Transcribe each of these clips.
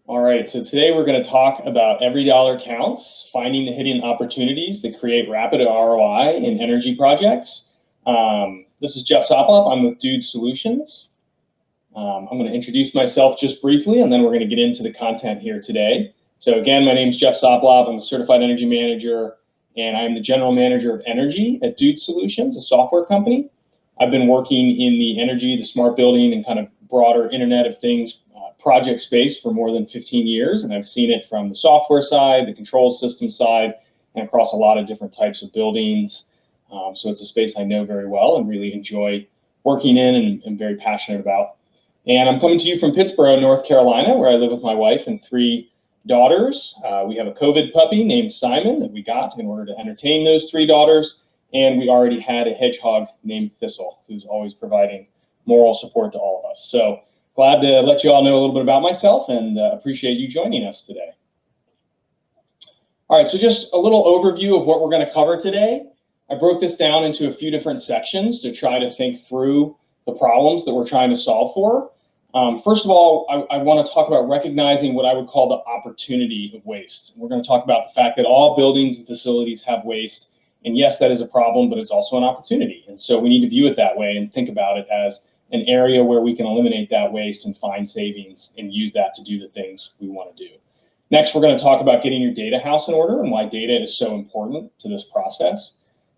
All right, so today we're going to talk about every dollar counts, finding the hidden opportunities that create rapid ROI in energy projects. This is JSoplop. I'm with Dude Solutions. I'm going to introduce myself just briefly, and then we're going to get into the content here today. So again, my name is JSoplop. I'm a certified energy manager, and I'm the general manager of energy at Dude Solutions, a software company. I've been working in the energy, the smart building, and kind of broader Internet of Things project space for more than 15 years, and I've seen it from the software side, the control system side, and across a lot of different types of buildings. So it's a space I know very well and really enjoy working in and very passionate about. And I'm coming to you from Pittsburgh, North Carolina, where I live with my wife and 3 daughters. We have a COVID puppy named Simon that we got in order to entertain those 3 daughters. And we already had a hedgehog named Thistle, who's always providing moral support to all of us. So glad to let you all know a little bit about myself and appreciate you joining us today. All right, so just a little overview of what we're going to cover today. I broke this down into a few different sections to try to think through the problems that we're trying to solve for. First of all, I want to talk about recognizing what I would call the opportunity of waste. We're going to talk about the fact that all buildings and facilities have waste. And yes, that is a problem, but it's also an opportunity. And so we need to view it that way and think about it as an area where we can eliminate that waste and find savings and use that to do the things we want to do. Next, we're going to talk about getting your data house in order and why data is so important to this process.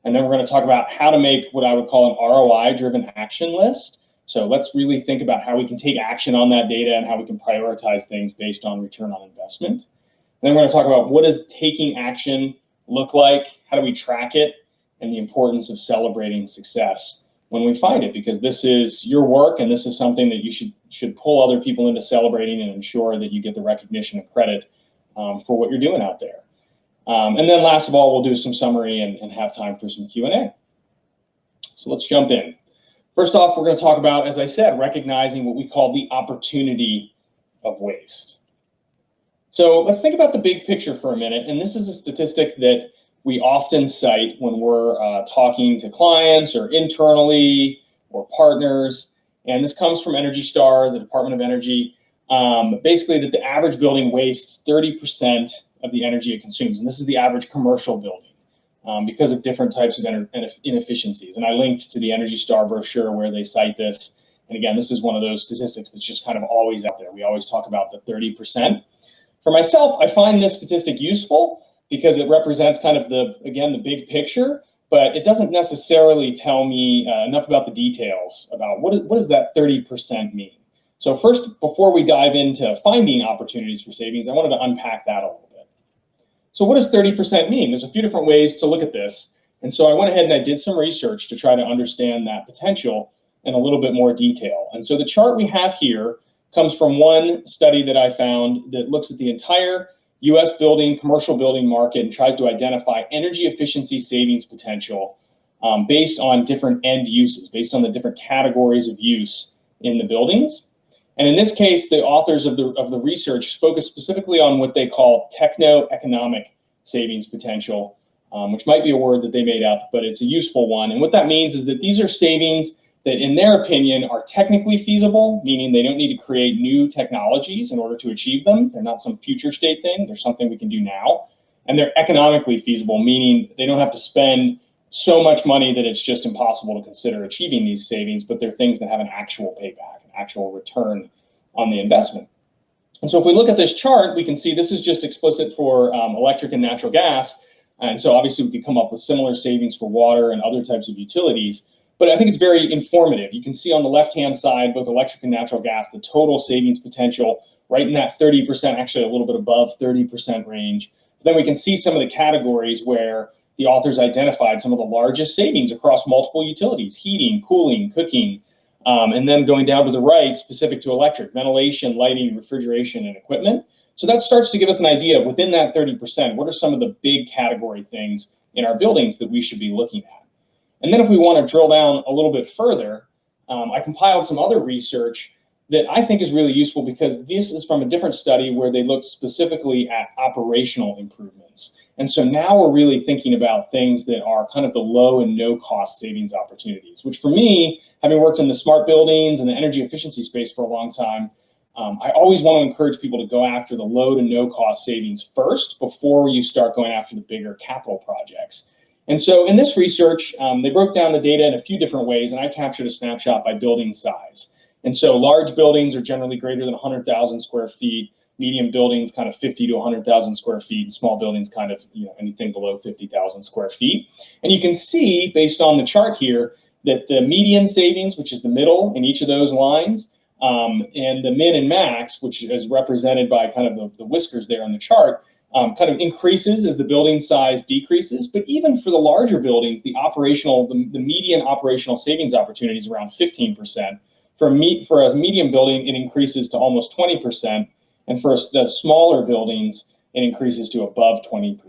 And then we're going to talk about how to make what I would call an ROI-driven action list. So let's really think about how we can take action on that data and how we can prioritize things based on return on investment. And then we're going to talk about what does taking action look like, how do we track it, and the importance of celebrating success when we find it, because this is your work and this is something that you should pull other people into celebrating and ensure that you get the recognition and credit for what you're doing out there. And then last of all, we'll do some summary and have time for some Q&A. So let's jump in. First off, we're going to talk about, as I said, recognizing what we call the opportunity of waste. So let's think about the big picture for a minute. And this is a statistic that we often cite when we're talking to clients or internally or partners. And this comes from Energy Star, the Department of Energy. Basically, that the average building wastes 30% of the energy it consumes. And this is the average commercial building because of different types of inefficiencies. And I linked to the Energy Star brochure where they cite this. And again, this is one of those statistics that's just kind of always out there. We always talk about the 30%. For myself, I find this statistic useful because it represents kind of the big picture, but it doesn't necessarily tell me enough about the details about what does that 30% mean. So first, before we dive into finding opportunities for savings, I wanted to unpack that a little bit. So what does 30% mean? There's a few different ways to look at this. And so I went ahead and I did some research to try to understand that potential in a little bit more detail. And so the chart we have here comes from one study that I found that looks at the entire US commercial building market and tries to identify energy efficiency savings potential based on different end uses, based on the different categories of use in the buildings. And in this case, the authors of the research focus specifically on what they call techno-economic savings potential, which might be a word that they made up, but it's a useful one. And what that means is that these are savings that in their opinion are technically feasible, meaning they don't need to create new technologies in order to achieve them. They're not some future state thing. They're something we can do now. And they're economically feasible, meaning they don't have to spend so much money that it's just impossible to consider achieving these savings, but they're things that have an actual payback, an actual return on the investment. And so if we look at this chart, we can see this is just explicit for electric and natural gas. And so obviously we could come up with similar savings for water and other types of utilities. But I think it's very informative. You can see on the left-hand side, both electric and natural gas, the total savings potential right in that 30%, actually a little bit above 30% range. But then we can see some of the categories where the authors identified some of the largest savings across multiple utilities: heating, cooling, cooking, and then going down to the right, specific to electric, ventilation, lighting, refrigeration, and equipment. So that starts to give us an idea of within that 30%, what are some of the big category things in our buildings that we should be looking at? And then if we want to drill down a little bit further, I compiled some other research that I think is really useful because this is from a different study where they looked specifically at operational improvements. And so now we're really thinking about things that are kind of the low and no cost savings opportunities, which for me, having worked in the smart buildings and the energy efficiency space for a long time, I always want to encourage people to go after the low to no cost savings first before you start going after the bigger capital projects. And so in this research, they broke down the data in a few different ways, and I captured a snapshot by building size. And so large buildings are generally greater than 100,000 square feet, medium buildings kind of 50 to 100,000 square feet, and small buildings kind of anything below 50,000 square feet. And you can see, based on the chart here, that the median savings, which is the middle in each of those lines, and the min and max, which is represented by kind of the whiskers there on the chart, kind of increases as the building size decreases. But even for the larger buildings, the median operational savings opportunity is around 15%. For a medium building, it increases to almost 20%. And for the smaller buildings, it increases to above 20%.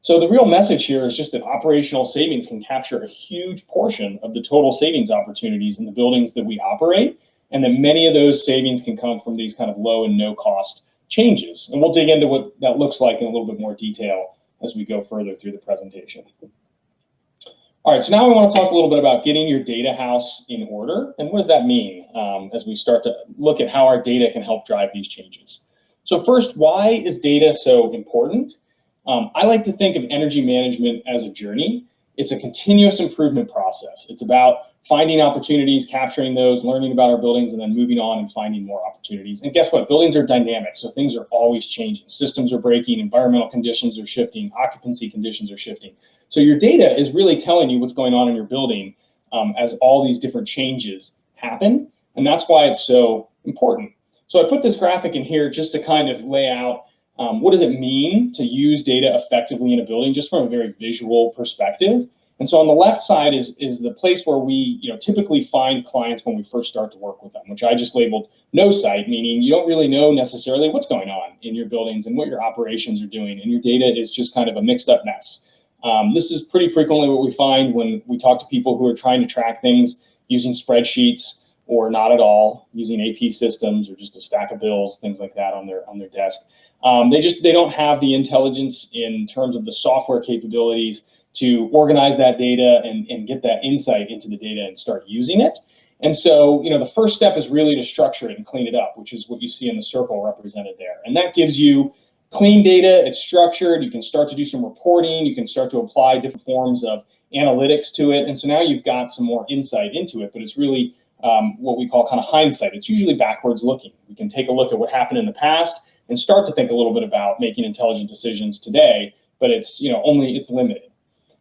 So the real message here is just that operational savings can capture a huge portion of the total savings opportunities in the buildings that we operate, and that many of those savings can come from these kind of low and no cost changes. And we'll dig into what that looks like in a little bit more detail as we go further through the presentation. All right, so now we want to talk a little bit about getting your data house in order. And what does that mean as we start to look at how our data can help drive these changes? So first, why is data so important? I like to think of energy management as a journey. It's a continuous improvement process. It's about finding opportunities, capturing those, learning about our buildings, and then moving on and finding more opportunities. And guess what? Buildings are dynamic, so things are always changing. Systems are breaking, environmental conditions are shifting, occupancy conditions are shifting. So your data is really telling you what's going on in your building as all these different changes happen, and that's why it's so important. So I put this graphic in here just to kind of lay out what does it mean to use data effectively in a building, just from a very visual perspective. And so on the left side is the place where we typically find clients when we first start to work with them, which I just labeled no site, meaning you don't really know necessarily what's going on in your buildings and what your operations are doing, and your data is just kind of a mixed up mess. This is pretty frequently what we find when we talk to people who are trying to track things using spreadsheets or not at all, using AP systems or just a stack of bills, things like that on their desk. They don't have the intelligence in terms of the software capabilities to organize that data and get that insight into the data and start using it. And so, the first step is really to structure it and clean it up, which is what you see in the circle represented there. And that gives you clean data, it's structured, you can start to do some reporting, you can start to apply different forms of analytics to it. And so now you've got some more insight into it, but it's really what we call kind of hindsight. It's usually backwards looking. We can take a look at what happened in the past and start to think a little bit about making intelligent decisions today, but it's limited.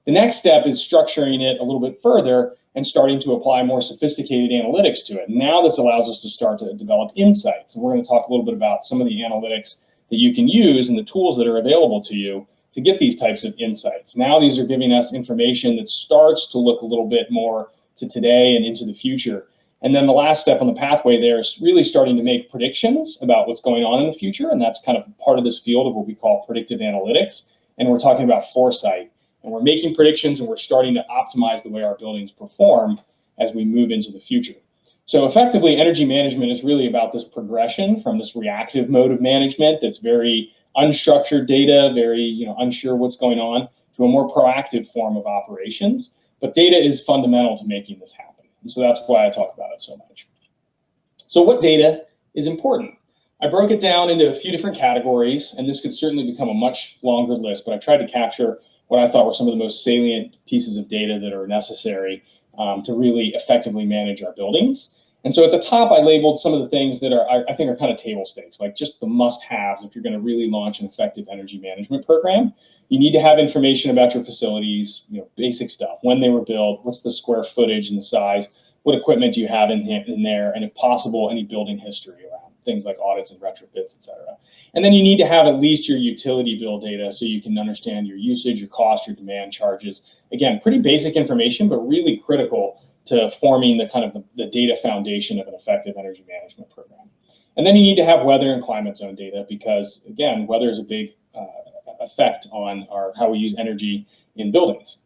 The next step is structuring it a little bit further and starting to apply more sophisticated analytics to it. Now this allows us to start to develop insights. And we're going to talk a little bit about some of the analytics that you can use and the tools that are available to you to get these types of insights. Now these are giving us information that starts to look a little bit more to today and into the future. And then the last step on the pathway there is really starting to make predictions about what's going on in the future. And that's kind of part of this field of what we call predictive analytics. And we're talking about foresight. And we're making predictions and we're starting to optimize the way our buildings perform as we move into the future. So effectively, energy management is really about this progression from this reactive mode of management that's very unstructured data, very unsure what's going on, to a more proactive form of operations. But data is fundamental to making this happen. And so that's why I talk about it so much. So what data is important? I broke it down into a few different categories, and this could certainly become a much longer list, but I tried to capture what I thought were some of the most salient pieces of data that are necessary to really effectively manage our buildings. And so at the top, I labeled some of the things that I think are kind of table stakes, like just the must-haves if you're going to really launch an effective energy management program. You need to have information about your facilities, basic stuff, when they were built, what's the square footage and the size, what equipment do you have in there, and if possible, any building history around things like audits and retrofits, et cetera. And then you need to have at least your utility bill data so you can understand your usage, your cost, your demand charges. Again, pretty basic information, but really critical to forming the data foundation of an effective energy management program. And then you need to have weather and climate zone data because, again, weather is a big effect on how we use energy in buildings.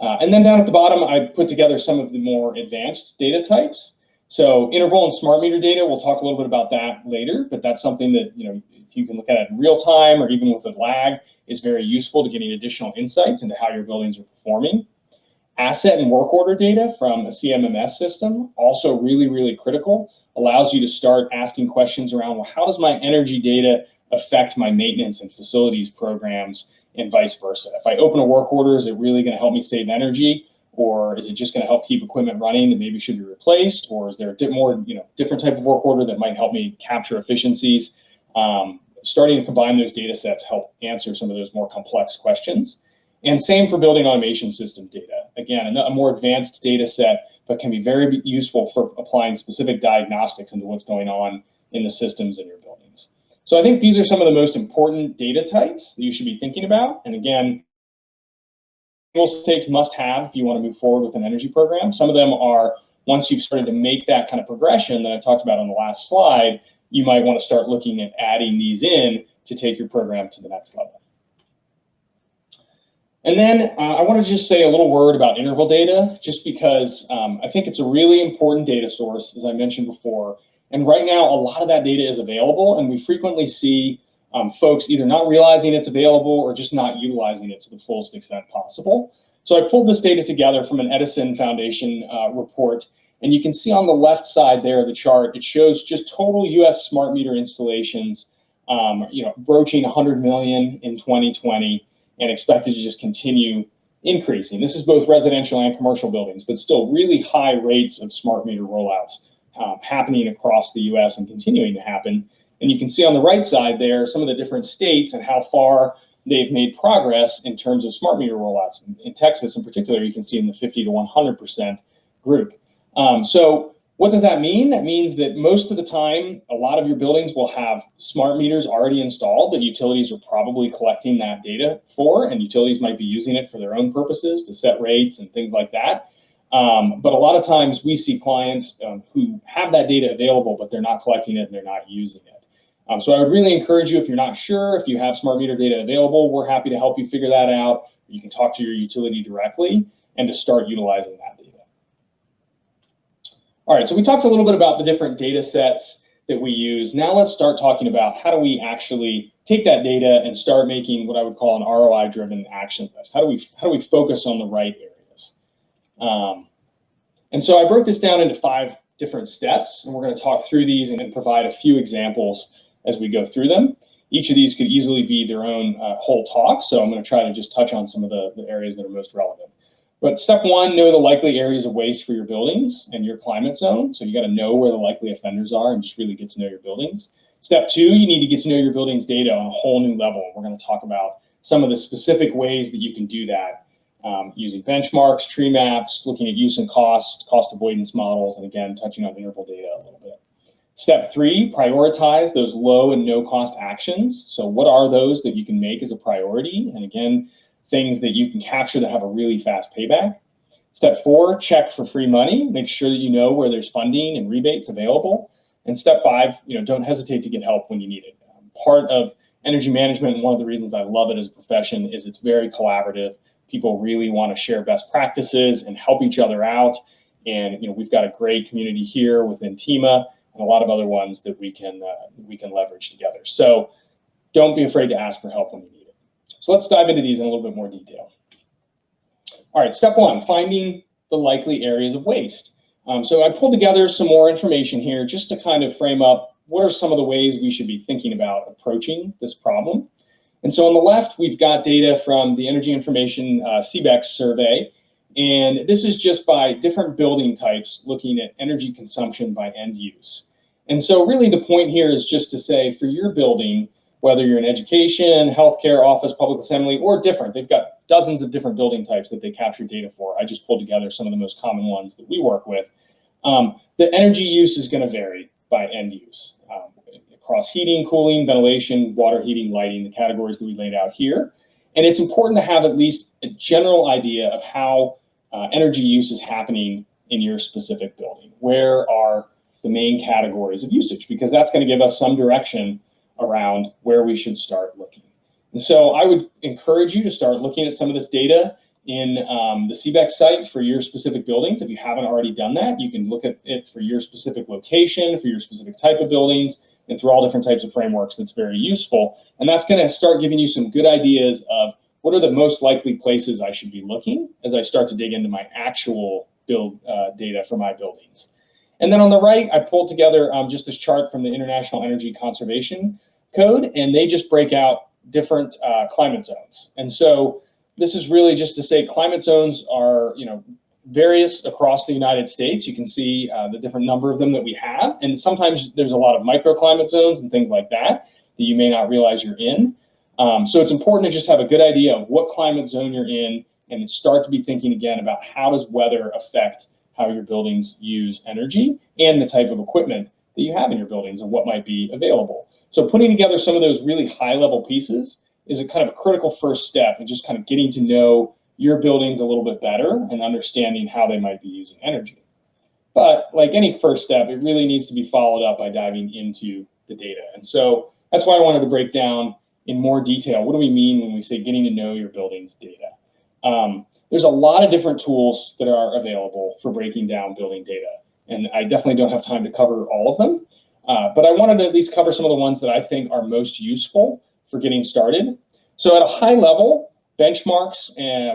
And then down at the bottom, I put together some of the more advanced data types. So interval and smart meter data, we'll talk a little bit about that later, but that's something that, if you can look at it in real time or even with a lag, is very useful to getting additional insights into how your buildings are performing. Asset and work order data from a CMMS system, also really, really critical. allows you to start asking questions around, well, how does my energy data affect my maintenance and facilities programs and vice versa? If I open a work order, is it really going to help me save energy? Or is it just going to help keep equipment running that maybe should be replaced? Or is there a more, different type of work order that might help me capture efficiencies? Starting to combine those data sets help answer some of those more complex questions. And same for building automation system data. Again, a more advanced data set, but can be very useful for applying specific diagnostics into what's going on in the systems in your buildings. So I think these are some of the most important data types that you should be thinking about. And again, table stakes must have if you want to move forward with an energy program. Some of them are, once you've started to make that kind of progression that I talked about on the last slide, you might want to start looking at adding these in to take your program to the next level. And then I want to just say a little word about interval data, just because I think it's a really important data source, as I mentioned before. And right now, a lot of that data is available, and we frequently see folks either not realizing it's available or just not utilizing it to the fullest extent possible. So I pulled this data together from an Edison Foundation report, and you can see on the left side there of the chart, it shows just total US smart meter installations, broaching 100 million in 2020 and expected to just continue increasing. This is both residential and commercial buildings, but still really high rates of smart meter rollouts happening across the US and continuing to happen. And you can see on the right side there some of the different states and how far they've made progress in terms of smart meter rollouts. In Texas in particular, you can see in the 50 to 100% group. So what does that mean? That means that most of the time, a lot of your buildings will have smart meters already installed that utilities are probably collecting that data for, and utilities might be using it for their own purposes to set rates and things like that. But a lot of times we see clients who have that data available, but they're not collecting it and they're not using it. So I would really encourage you, if you're not sure, if you have smart meter data available, we're happy to help you figure that out. You can talk to your utility directly and to start utilizing that data. All right, so we talked a little bit about the different data sets that we use. Now let's start talking about how do we actually take that data and start making what I would call an ROI-driven action list. How do we focus on the right areas? And so I broke this down into 5 different steps, and we're going to talk through these and then provide a few examples as we go through them. Each of these could easily be their own whole talk, so I'm going to try to just touch on some of the areas that are most relevant. But step 1, know the likely areas of waste for your buildings and your climate zone. So you got to know where the likely offenders are and just really get to know your buildings. Step 2, you need to get to know your building's data on a whole new level. We're going to talk about some of the specific ways that you can do that using benchmarks, tree maps, looking at use and cost avoidance models, and again, touching on interval data a little bit. Step 3, prioritize those low and no cost actions. So what are those that you can make as a priority? And again, things that you can capture that have a really fast payback. Step 4, check for free money. Make sure that you know where there's funding and rebates available. And step 5, don't hesitate to get help when you need it. Part of energy management, and one of the reasons I love it as a profession, is it's very collaborative. People really want to share best practices and help each other out. And we've got a great community here within TEMA and a lot of other ones that we can leverage together. So don't be afraid to ask for help when you need it. So let's dive into these in a little bit more detail. All right, step 1, finding the likely areas of waste. So I pulled together some more information here just to kind of frame up what are some of the ways we should be thinking about approaching this problem. And so on the left, we've got data from the Energy Information CBEX survey. And this is just by different building types looking at energy consumption by end use. And so really the point here is just to say for your building, whether you're in education, healthcare, office, public assembly, or different, they've got dozens of different building types that they capture data for. I just pulled together some of the most common ones that we work with. The energy use is going to vary by end use. Across heating, cooling, ventilation, water heating, lighting, the categories that we laid out here. And it's important to have at least a general idea of how energy use is happening in your specific building. Where are the main categories of usage? Because that's going to give us some direction around where we should start looking. And so I would encourage you to start looking at some of this data in the CBEX site for your specific buildings. If you haven't already done that, you can look at it for your specific location, for your specific type of buildings, and through all different types of frameworks. That's very useful. And that's going to start giving you some good ideas of what are the most likely places I should be looking as I start to dig into my actual build data for my buildings. And then on the right, I pulled together just this chart from the International Energy Conservation Code, and they just break out different climate zones. And so this is really just to say climate zones are, various across the United States. You can see the different number of them that we have. And sometimes there's a lot of microclimate zones and things like that you may not realize you're in. So it's important to just have a good idea of what climate zone you're in and start to be thinking again about how does weather affect how your buildings use energy and the type of equipment that you have in your buildings and what might be available. So putting together some of those really high level pieces is a kind of a critical first step in just kind of getting to know your buildings a little bit better and understanding how they might be using energy. But like any first step, it really needs to be followed up by diving into the data. And so that's why I wanted to break down in more detail, what do we mean when we say getting to know your building's data? There's a lot of different tools that are available for breaking down building data. And I definitely don't have time to cover all of them, but I wanted to at least cover some of the ones that I think are most useful for getting started. So at a high level, benchmarks,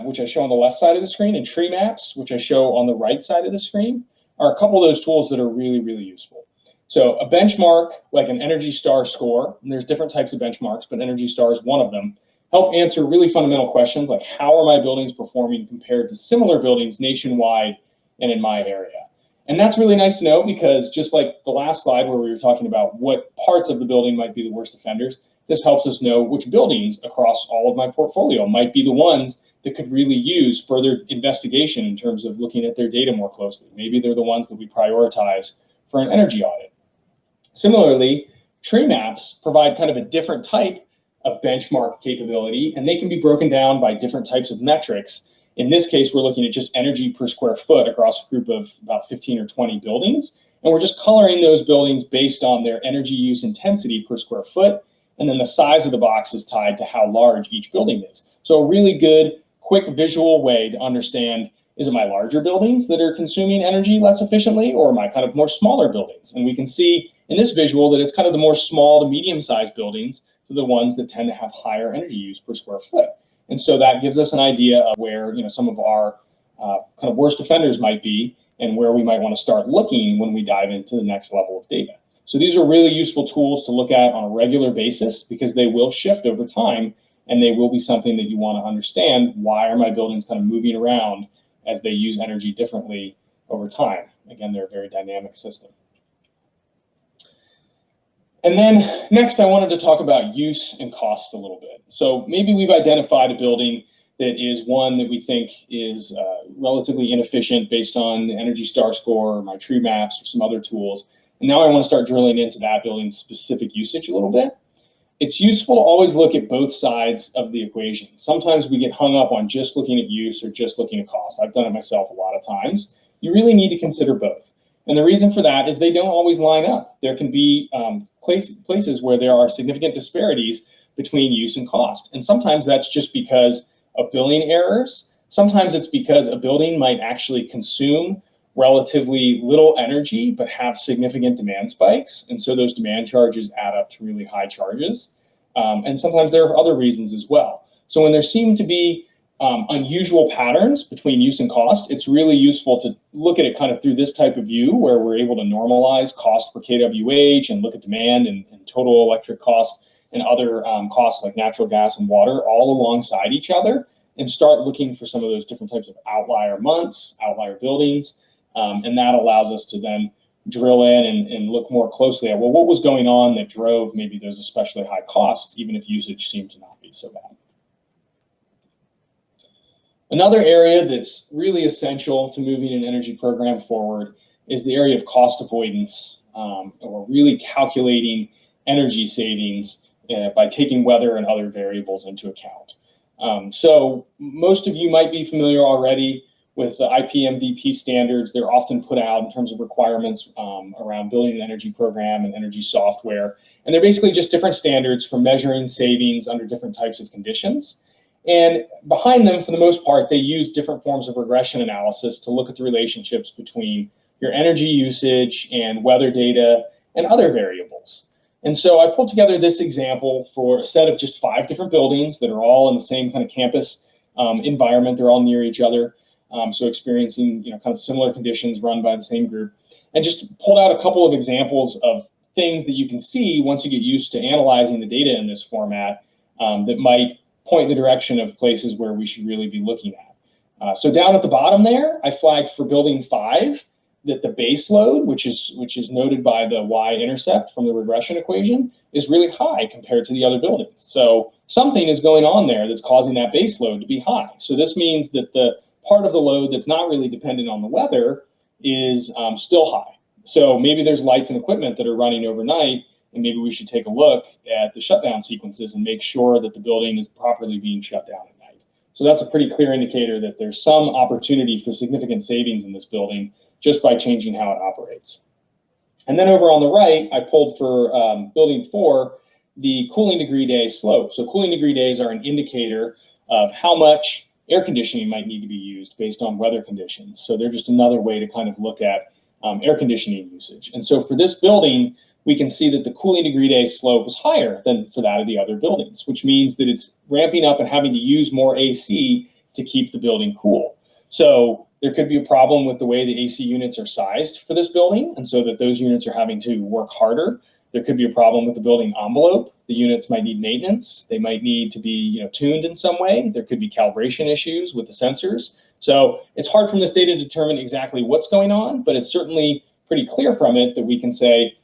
which I show on the left side of the screen, and tree maps, which I show on the right side of the screen, are a couple of those tools that are really, really useful. So a benchmark, like an Energy Star score, and there's different types of benchmarks, but Energy Star is one of them, help answer really fundamental questions like how are my buildings performing compared to similar buildings nationwide and in my area. And that's really nice to know because just like the last slide where we were talking about what parts of the building might be the worst offenders, this helps us know which buildings across all of my portfolio might be the ones that could really use further investigation in terms of looking at their data more closely. Maybe they're the ones that we prioritize for an energy audit. Similarly, tree maps provide kind of a different type of benchmark capability, and they can be broken down by different types of metrics. In this case, we're looking at just energy per square foot across a group of about 15 or 20 buildings, and we're just coloring those buildings based on their energy use intensity per square foot, and then the size of the box is tied to how large each building is. So a really good, quick visual way to understand, is it my larger buildings that are consuming energy less efficiently, or my kind of more smaller buildings? And we can see in this visual that it's kind of the more small to medium-sized buildings are the ones that tend to have higher energy use per square foot. And so that gives us an idea of where some of our kind of worst offenders might be and where we might want to start looking when we dive into the next level of data. So these are really useful tools to look at on a regular basis because they will shift over time and they will be something that you want to understand. Why are my buildings kind of moving around as they use energy differently over time? Again, they're a very dynamic system. And then next, I wanted to talk about use and cost a little bit. So maybe we've identified a building that is one that we think is relatively inefficient based on the Energy Star score, or my tree maps, or some other tools. And now I want to start drilling into that building's specific usage a little bit. It's useful to always look at both sides of the equation. Sometimes we get hung up on just looking at use or just looking at cost. I've done it myself a lot of times. You really need to consider both. And the reason for that is they don't always line up. There can be places where there are significant disparities between use and cost. And sometimes that's just because of billing errors. Sometimes it's because a building might actually consume relatively little energy but have significant demand spikes. And so those demand charges add up to really high charges. And sometimes there are other reasons as well. So when there seem to be unusual patterns between use and cost, it's really useful to look at it kind of through this type of view where we're able to normalize cost per kWh and look at demand and total electric cost and other costs like natural gas and water all alongside each other and start looking for some of those different types of outlier months, outlier buildings. And that allows us to then drill in and look more closely at, well, what was going on that drove maybe those especially high costs, even if usage seemed to not be so bad. Another area that's really essential to moving an energy program forward is the area of cost avoidance, or really calculating energy savings by taking weather and other variables into account. So most of you might be familiar already with the IPMVP standards. They're often put out in terms of requirements around building an energy program and energy software. And they're basically just different standards for measuring savings under different types of conditions. And behind them, for the most part, they use different forms of regression analysis to look at the relationships between your energy usage and weather data and other variables. And so I pulled together this example for a set of just 5 different buildings that are all in the same kind of campus environment. They're all near each other, so experiencing kind of similar conditions run by the same group. and just pulled out a couple of examples of things that you can see once you get used to analyzing the data in this format that might point in the direction of places where we should really be looking at. So down at the bottom there, I flagged for building 5 that the base load, which is noted by the y-intercept from the regression equation, is really high compared to the other buildings. So something is going on there that's causing that base load to be high. So this means that the part of the load that's not really dependent on the weather is still high. So maybe there's lights and equipment that are running overnight, and maybe we should take a look at the shutdown sequences and make sure that the building is properly being shut down at night. So that's a pretty clear indicator that there's some opportunity for significant savings in this building just by changing how it operates. And then over on the right, I pulled for building 4, the cooling degree day slope. So cooling degree days are an indicator of how much air conditioning might need to be used based on weather conditions. So they're just another way to kind of look at air conditioning usage. And so for this building, we can see that the cooling degree day slope is higher than for that of the other buildings, which means that it's ramping up and having to use more AC to keep the building cool. So there could be a problem with the way the AC units are sized for this building, and so that those units are having to work harder. There could be a problem with the building envelope. The units might need maintenance. They might need to be tuned in some way. There could be calibration issues with the sensors. So it's hard from this data to determine exactly what's going on, but it's certainly pretty clear from it that we can say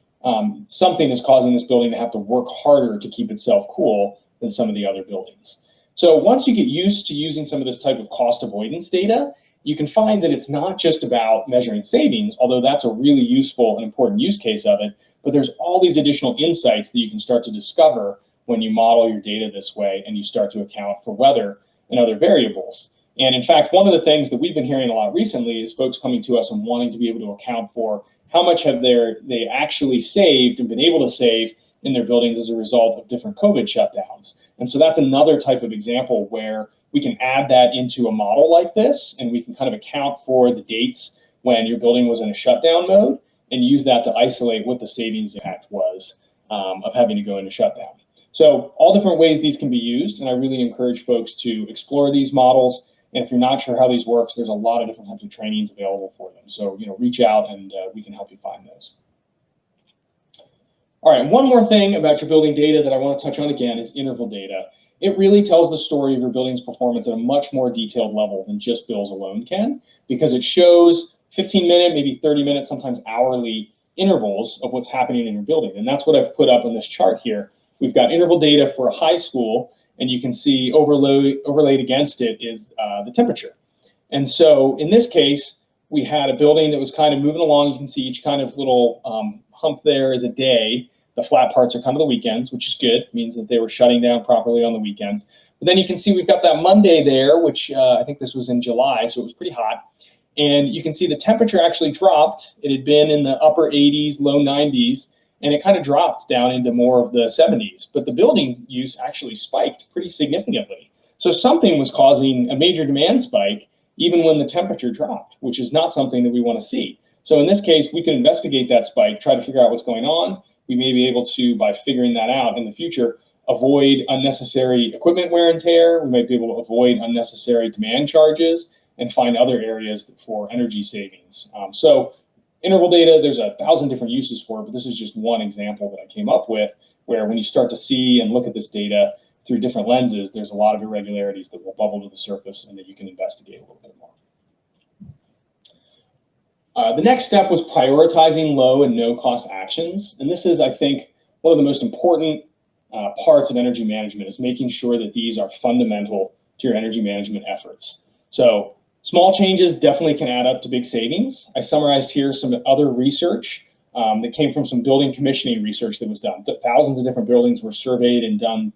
something is causing this building to have to work harder to keep itself cool than some of the other buildings. So once you get used to using some of this type of cost avoidance data, you can find that it's not just about measuring savings, although that's a really useful and important use case of it, but there's all these additional insights that you can start to discover when you model your data this way and you start to account for weather and other variables. And in fact, one of the things that we've been hearing a lot recently is folks coming to us and wanting to be able to account for how much have they actually saved and been able to save in their buildings as a result of different COVID shutdowns. And so that's another type of example where we can add that into a model like this, and we can kind of account for the dates when your building was in a shutdown mode and use that to isolate what the savings impact was of having to go into shutdown. So all different ways these can be used, and I really encourage folks to explore these models. And if you're not sure how these works, there's a lot of different types of trainings available for them. So reach out and we can help you find those. All right, one more thing about your building data that I want to touch on again is interval data. It really tells the story of your building's performance at a much more detailed level than just bills alone can, because it shows 15-minute, maybe 30-minute, sometimes hourly intervals of what's happening in your building. And that's what I've put up in this chart here. We've got interval data for a high school, and you can see overlaid against it is the temperature. And so in this case, we had a building that was kind of moving along. You can see each kind of little hump there is a day. The flat parts are kind of the weekends, which is good. It means that they were shutting down properly on the weekends. But then you can see we've got that Monday there, which I think this was in July, so it was pretty hot. And you can see the temperature actually dropped. It had been in the upper 80s, low 90s, and it kind of dropped down into more of the 70s. But the building use actually spiked pretty significantly. So something was causing a major demand spike even when the temperature dropped, which is not something that we want to see. So in this case, we can investigate that spike, try to figure out what's going on. We may be able to, by figuring that out in the future, avoid unnecessary equipment wear and tear. We might be able to avoid unnecessary demand charges and find other areas for energy savings. So interval data, there's 1,000 different uses for it, but this is just one example that I came up with, where when you start to see and look at this data through different lenses, there's a lot of irregularities that will bubble to the surface and that you can investigate a little bit more. The next step was prioritizing low and no cost actions. And this is, I think, one of the most important parts of energy management, is making sure that these are fundamental to your energy management efforts. So small changes definitely can add up to big savings. I summarized here some other research that came from some building commissioning research that was done. Thousands of different buildings were surveyed and done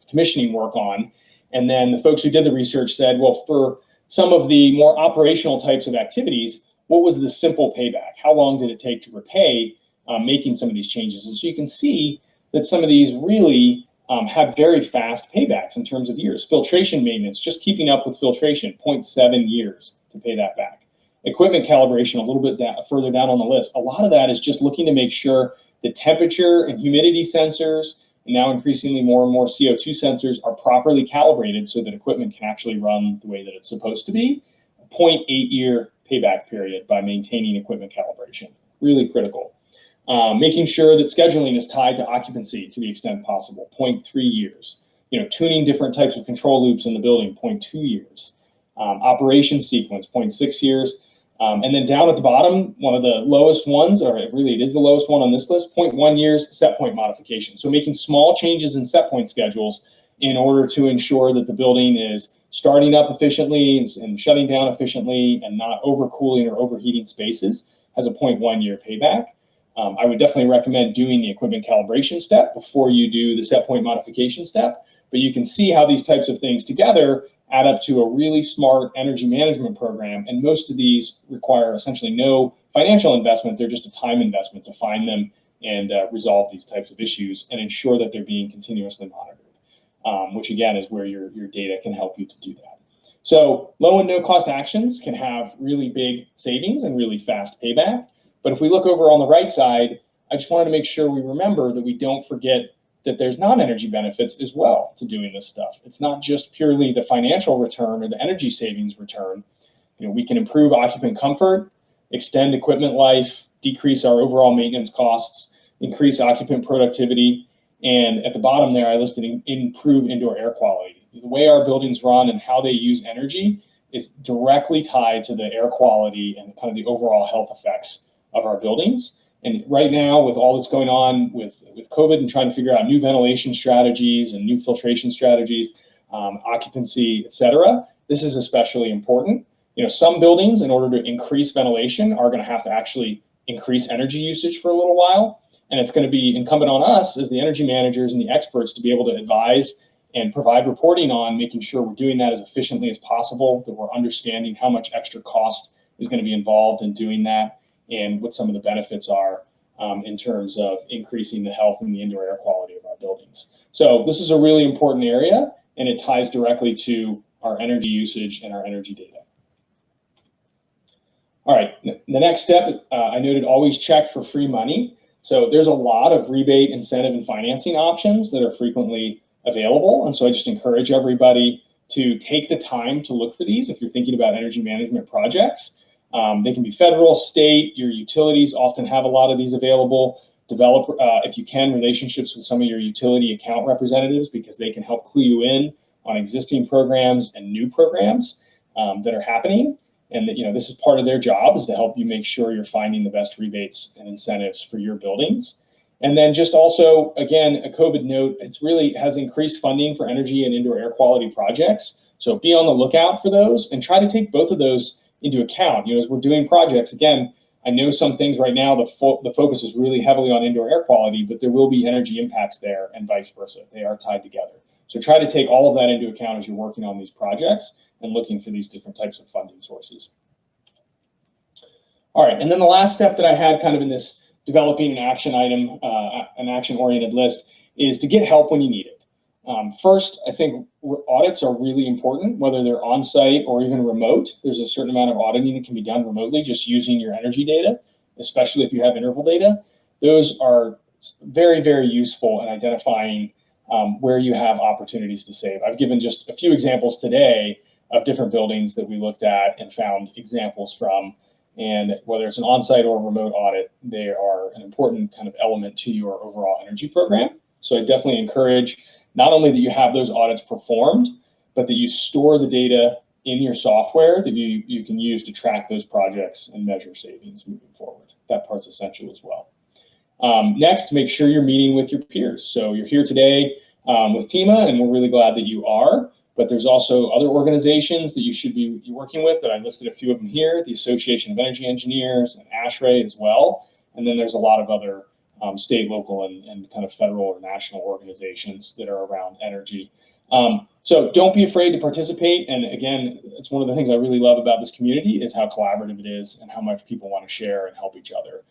commissioning work on. And then the folks who did the research said, well, for some of the more operational types of activities, what was the simple payback? How long did it take to repay making some of these changes? And so you can see that some of these really have very fast paybacks in terms of years. Filtration maintenance, just keeping up with filtration, 0.7 years to pay that back. Equipment calibration, a little bit further down on the list. A lot of that is just looking to make sure the temperature and humidity sensors, and now increasingly more and more CO2 sensors, are properly calibrated so that equipment can actually run the way that it's supposed to be. A 0.8-year payback period by maintaining equipment calibration. really critical. Making sure that scheduling is tied to occupancy to the extent possible, 0.3 years. Tuning different types of control loops in the building, 0.2 years. Operation sequence, 0.6 years. And then down at the bottom, one of the lowest ones, or really it is the lowest one on this list, 0.1 years set point modification. So making small changes in set point schedules in order to ensure that the building is starting up efficiently and shutting down efficiently and not overcooling or overheating spaces has a 0.1 year payback. I would definitely recommend doing the equipment calibration step before you do the set point modification step, but you can see how these types of things together add up to a really smart energy management program, and most of these require essentially no financial investment. They're just a time investment to find them and resolve these types of issues and ensure that they're being continuously monitored, which again is where your data can help you to do that. So low and no cost actions can have really big savings and really fast payback. But if we look over on the right side, I just wanted to make sure we remember that we don't forget that there's non-energy benefits as well to doing this stuff. It's not just purely the financial return or the energy savings return. We can improve occupant comfort, extend equipment life, decrease our overall maintenance costs, increase occupant productivity, and at the bottom there, I listed improve indoor air quality. The way our buildings run and how they use energy is directly tied to the air quality and kind of the overall health effects of our buildings. And right now, with all that's going on with COVID and trying to figure out new ventilation strategies and new filtration strategies, occupancy, et cetera, this is especially important. Some buildings, in order to increase ventilation, are going to have to actually increase energy usage for a little while. And it's going to be incumbent on us as the energy managers and the experts to be able to advise and provide reporting on making sure we're doing that as efficiently as possible, that we're understanding how much extra cost is going to be involved in doing that, and what some of the benefits are in terms of increasing the health and the indoor air quality of our buildings. So this is a really important area, and it ties directly to our energy usage and our energy data. All right, the next step, I noted always check for free money. So there's a lot of rebate, incentive, and financing options that are frequently available. And so I just encourage everybody to take the time to look for these if you're thinking about energy management projects. They can be federal, state, your utilities often have a lot of these available. Develop, if you can, relationships with some of your utility account representatives, because they can help clue you in on existing programs and new programs that are happening. And that, this is part of their job, is to help you make sure you're finding the best rebates and incentives for your buildings. And then just also, again, a COVID note, it's really has increased funding for energy and indoor air quality projects. So be on the lookout for those and try to take both of those into account. As we're doing projects, again, I know some things right now, the focus is really heavily on indoor air quality, but there will be energy impacts there and vice versa. They are tied together. So try to take all of that into account as you're working on these projects and looking for these different types of funding sources. All right, and then the last step that I had kind of in this developing an action item, an action-oriented list, is to get help when you need it. First, I think audits are really important, whether they're on-site or even remote. There's a certain amount of auditing that can be done remotely just using your energy data, especially if you have interval data. Those are very, very useful in identifying where you have opportunities to save. I've given just a few examples today of different buildings that we looked at and found examples from. And whether it's an on-site or remote audit, they are an important kind of element to your overall energy program. So I definitely encourage not only that you have those audits performed, but that you store the data in your software that you can use to track those projects and measure savings moving forward. That part's essential as well. Next, make sure you're meeting with your peers. So you're here today with TEMA, and we're really glad that you are. But there's also other organizations that you should be working with that I listed a few of them here, the Association of Energy Engineers and ASHRAE as well. And then there's a lot of other state, local, and kind of federal or national organizations that are around energy. So don't be afraid to participate. And again, it's one of the things I really love about this community is how collaborative it is and how much people want to share and help each other.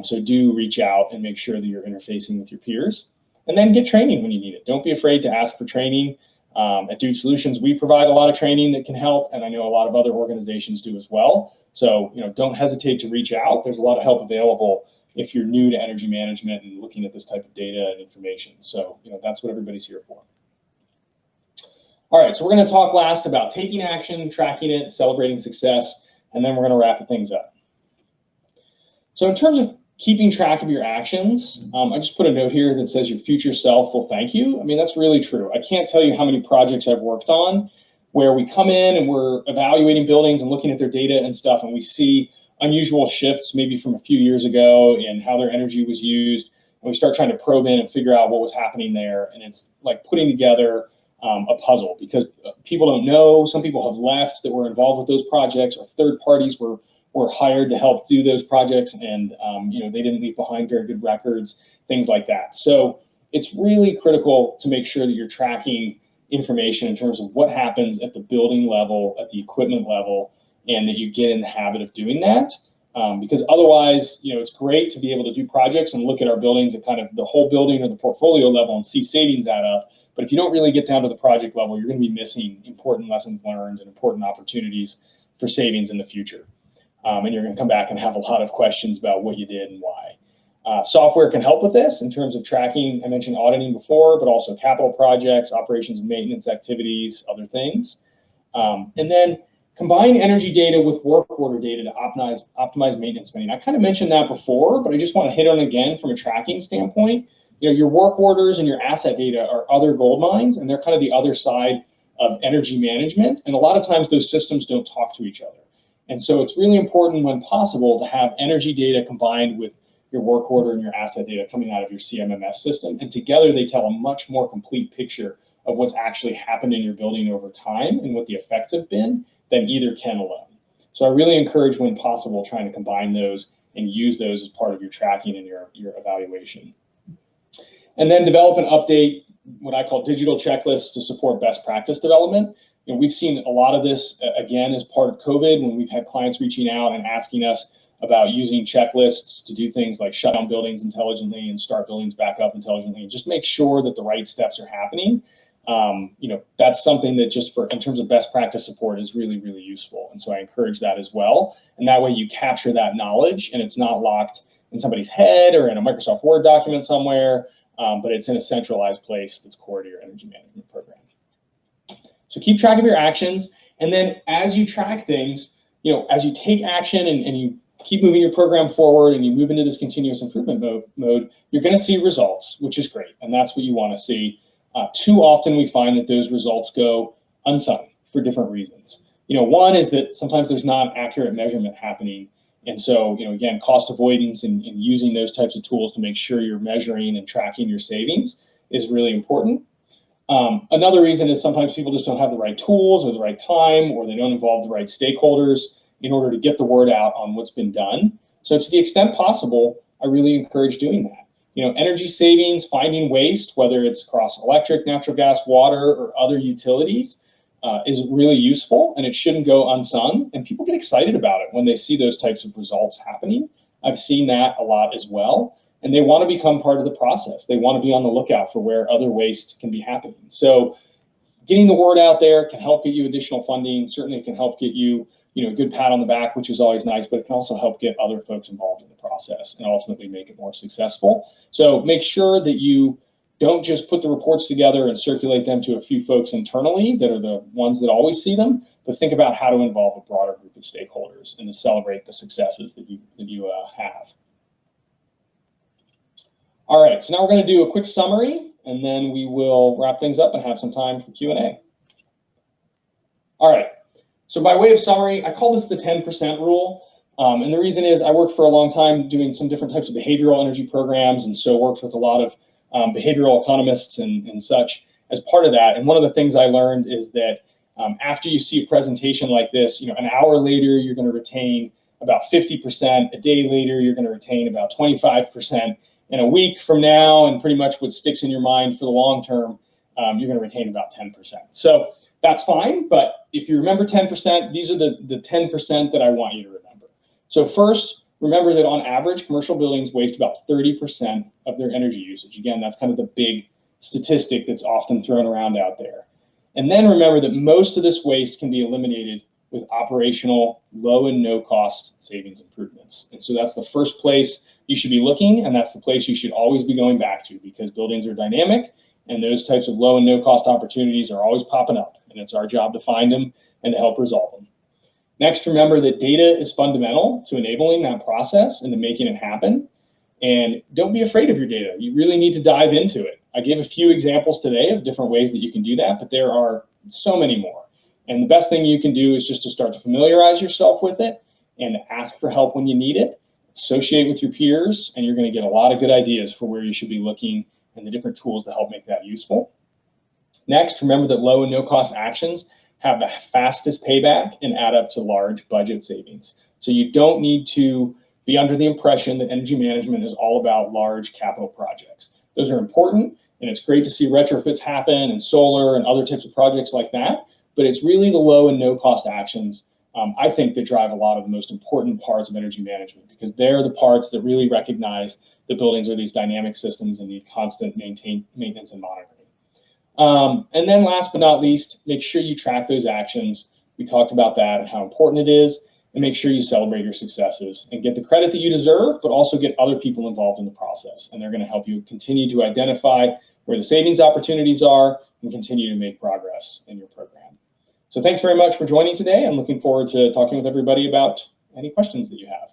So do reach out and make sure that you're interfacing with your peers. And then get training when you need it. Don't be afraid to ask for training. At Dude Solutions, we provide a lot of training that can help, and I know a lot of other organizations do as well. So, don't hesitate to reach out. There's a lot of help available if you're new to energy management and looking at this type of data and information. So, that's what everybody's here for. All right, so we're going to talk last about taking action, tracking it, celebrating success, and then we're going to wrap things up. So in terms of keeping track of your actions, I just put a note here that says your future self will thank you. I mean, that's really true. I can't tell you how many projects I've worked on where we come in and we're evaluating buildings and looking at their data and stuff, and we see unusual shifts maybe from a few years ago in how their energy was used, and we start trying to probe in and figure out what was happening there. And it's like putting together a puzzle, because people don't know. Some people have left that were involved with those projects, or third parties were hired to help do those projects, and they didn't leave behind very good records, things like that. So it's really critical to make sure that you're tracking information in terms of what happens at the building level, at the equipment level, and that you get in the habit of doing that. Because otherwise, it's great to be able to do projects and look at our buildings at kind of the whole building or the portfolio level and see savings add up. But if you don't really get down to the project level, you're going to be missing important lessons learned and important opportunities for savings in the future. And you're going to come back and have a lot of questions about what you did and why. Software can help with this in terms of tracking. I mentioned auditing before, but also capital projects, operations and maintenance activities, other things. And then combine energy data with work order data to optimize maintenance spending. I kind of mentioned that before, but I just want to hit on it again from a tracking standpoint. Your work orders and your asset data are other gold mines, and they're kind of the other side of energy management. And a lot of times those systems don't talk to each other. And so it's really important when possible to have energy data combined with your work order and your asset data coming out of your CMMS system. And together they tell a much more complete picture of what's actually happened in your building over time and what the effects have been than either can alone. So I really encourage, when possible, trying to combine those and use those as part of your tracking and your evaluation. And then develop and update what I call digital checklists to support best practice development. We've seen a lot of this, again, as part of COVID, when we've had clients reaching out and asking us about using checklists to do things like shut down buildings intelligently and start buildings back up intelligently, and just make sure that the right steps are happening. That's something that just in terms of best practice support is really, really useful. And so I encourage that as well. And that way you capture that knowledge and it's not locked in somebody's head or in a Microsoft Word document somewhere, but it's in a centralized place that's core to your energy management program. So keep track of your actions. And then as you track things, as you take action and you keep moving your program forward and you move into this continuous improvement mode, you're going to see results, which is great. And that's what you want to see. Too often we find that those results go unsung for different reasons. One is that sometimes there's not accurate measurement happening. And so, again, cost avoidance and using those types of tools to make sure you're measuring and tracking your savings is really important. Another reason is sometimes people just don't have the right tools or the right time, or they don't involve the right stakeholders in order to get the word out on what's been done. So to the extent possible, I really encourage doing that. Energy savings, finding waste, whether it's across electric, natural gas, water, or other utilities, is really useful, and it shouldn't go unsung. And people get excited about it when they see those types of results happening. I've seen that a lot as well. And they want to become part of the process. They want to be on the lookout for where other waste can be happening. So getting the word out there can help get you additional funding. Certainly it can help get you, a good pat on the back, which is always nice, but it can also help get other folks involved in the process and ultimately make it more successful. So make sure that you don't just put the reports together and circulate them to a few folks internally that are the ones that always see them, but think about how to involve a broader group of stakeholders and to celebrate the successes that you have. All right, so now we're going to do a quick summary, and then we will wrap things up and have some time for Q&A. All right, so by way of summary, I call this the 10% rule. And the reason is I worked for a long time doing some different types of behavioral energy programs, and so worked with a lot of behavioral economists and such as part of that. And one of the things I learned is that after you see a presentation like this, an hour later, you're going to retain about 50%. A day later, you're going to retain about 25%. And a week from now, and pretty much what sticks in your mind for the long term, you're going to retain about 10%. So that's fine, but if you remember 10%, these are the 10% that I want you to remember. So first, remember that on average, commercial buildings waste about 30% of their energy usage. Again, that's kind of the big statistic that's often thrown around out there. And then remember that most of this waste can be eliminated with operational low and no cost savings improvements. And so that's the first place you should be looking, and that's the place you should always be going back to, because buildings are dynamic and those types of low and no cost opportunities are always popping up, and it's our job to find them and to help resolve them. Next, remember that data is fundamental to enabling that process and to making it happen. And don't be afraid of your data. You really need to dive into it. I gave a few examples today of different ways that you can do that, but there are so many more. And the best thing you can do is just to start to familiarize yourself with it and ask for help when you need it. Associate with your peers, and you're going to get a lot of good ideas for where you should be looking and the different tools to help make that useful. Next, remember that low and no cost actions have the fastest payback and add up to large budget savings. So you don't need to be under the impression that energy management is all about large capital projects. Those are important, and it's great to see retrofits happen and solar and other types of projects like that, but it's really the low and no cost actions, I think, that drive a lot of the most important parts of energy management, because they're the parts that really recognize the buildings are these dynamic systems and need constant maintenance and monitoring. And then last but not least, make sure you track those actions. We talked about that and how important it is, and make sure you celebrate your successes and get the credit that you deserve, but also get other people involved in the process. And they're going to help you continue to identify where the savings opportunities are and continue to make progress in your program. So thanks very much for joining today. I'm looking forward to talking with everybody about any questions that you have.